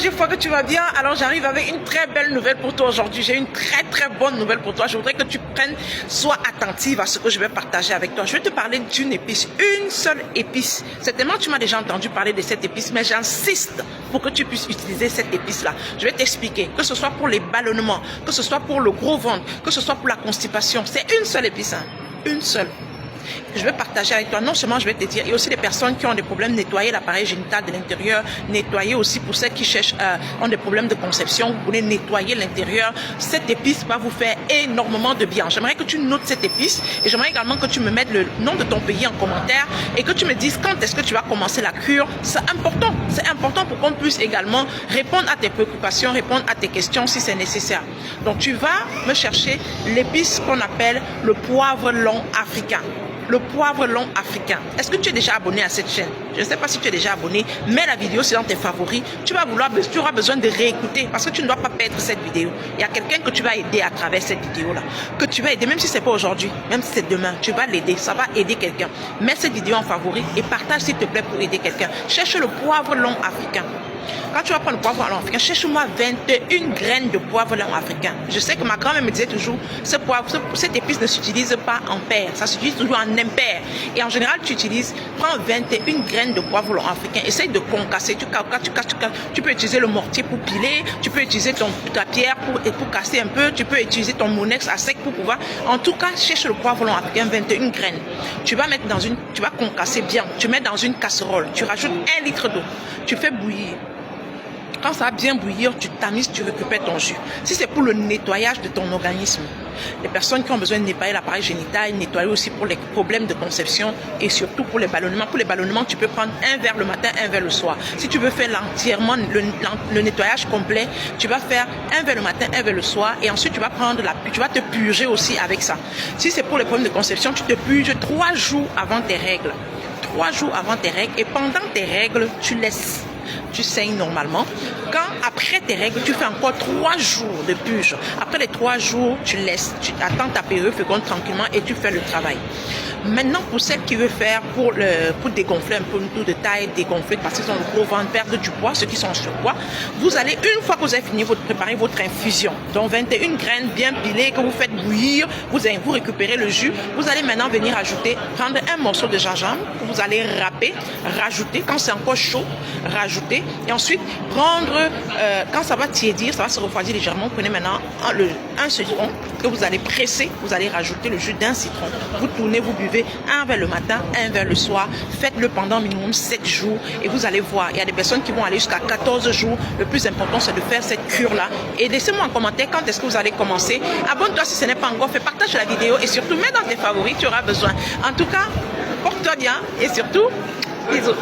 j'espère que tu vas bien. Alors j'arrive avec une très belle nouvelle pour toi aujourd'hui. J'ai une très bonne nouvelle pour toi. Je voudrais que tu prennes, sois attentive à ce que je vais partager avec toi. Je vais te parler d'une épice, une seule épice. Certainement tu m'as déjà entendu parler de cette épice, mais j'insiste pour que tu puisses utiliser cette épice-là. Je vais t'expliquer, que ce soit pour les ballonnements, que ce soit pour le gros ventre, que ce soit pour la constipation. C'est une seule épice, hein. Une seule. Je vais partager avec toi. Non seulement je vais te dire, il y a aussi des personnes qui ont des problèmes, nettoyer l'appareil génital de l'intérieur, nettoyer aussi pour celles qui cherchent, ont des problèmes de conception, vous voulez nettoyer l'intérieur. Cette épice va vous faire énormément de bien. J'aimerais que tu notes cette épice et j'aimerais également que tu me mettes le nom de ton pays en commentaire et que tu me dises quand est-ce que tu vas commencer la cure. C'est important pour qu'on puisse également répondre à tes préoccupations, répondre à tes questions si c'est nécessaire. Donc tu vas me chercher l'épice qu'on appelle le poivre long africain. Le poivre long africain. Est-ce que tu es déjà abonné à cette chaîne? Je ne sais pas si tu es déjà abonné. Mets la vidéo, c'est dans tes favoris. Tu auras besoin de réécouter parce que tu ne dois pas perdre cette vidéo. Il y a quelqu'un que tu vas aider à travers cette vidéo-là. Que tu vas aider, même si ce n'est pas aujourd'hui, même si c'est demain, tu vas l'aider. Ça va aider quelqu'un. Mets cette vidéo en favori et partage s'il te plaît pour aider quelqu'un. Cherche le poivre long africain. Quand tu vas prendre le poivre long africain, cherche-moi 21 graines de poivre long africain. Je sais que ma grand-mère me disait toujours, cette épice ne s'utilise pas en paire, ça s'utilise toujours en impair. Et en général, prends 21 graines de poivre long africain, essaye de concasser, tu casses. Tu peux utiliser le mortier pour piler, tu peux utiliser ta pierre pour casser un peu, tu peux utiliser ton monex à sec pour pouvoir. En tout cas, cherche le poivre long africain, 21 graines. Tu vas concasser bien, tu mets dans une casserole, tu rajoutes 1 litre d'eau, tu fais bouillir. Quand ça va bien bouillir, tu tamises, tu récupères ton jus. Si c'est pour le nettoyage de ton organisme, les personnes qui ont besoin de nettoyer l'appareil génital, nettoyer aussi pour les problèmes de conception et surtout pour les ballonnements. Pour les ballonnements, tu peux prendre un verre le matin, un verre le soir. Si tu veux faire entièrement le nettoyage complet, tu vas faire un verre le matin, un verre le soir et ensuite tu vas te purger aussi avec ça. Si c'est pour les problèmes de conception, tu te purges 3 jours avant tes règles. 3 jours avant tes règles et pendant tes règles, tu laisses. Tu saignes normalement. Après tes règles, tu fais encore 3 jours de purge. Après les 3 jours, tu laisses. Tu attends ta période féconde tranquillement et tu fais le travail. Maintenant, pour celles qui veulent faire pour dégonfler un peu le tour de taille, dégonfler parce qu'ils ont le gros ventre, perdre du poids, ceux qui sont en surpoids, vous allez, une fois que vous avez fini de préparer votre infusion, donc 21 graines bien pilées, que vous faites bouillir, vous récupérez le jus, vous allez maintenant venir prendre un morceau de gingembre, que vous allez râper, rajouter, quand c'est encore chaud, rajouter, et ensuite prendre, quand ça va tiédir, ça va se refroidir légèrement, vous prenez maintenant un citron que vous allez presser, vous allez rajouter le jus d'un citron, vous tournez, vous buvez un verre le matin, un verre le soir, faites-le pendant minimum 7 jours et vous allez voir, il y a des personnes qui vont aller jusqu'à 14 jours, le plus important c'est de faire cette cure-là et laissez-moi en commentaire quand est-ce que vous allez commencer, abonne-toi si ce n'est pas encore fait, partage la vidéo et surtout mets dans tes favoris, tu auras besoin. En tout cas, porte-toi bien et surtout, bisous.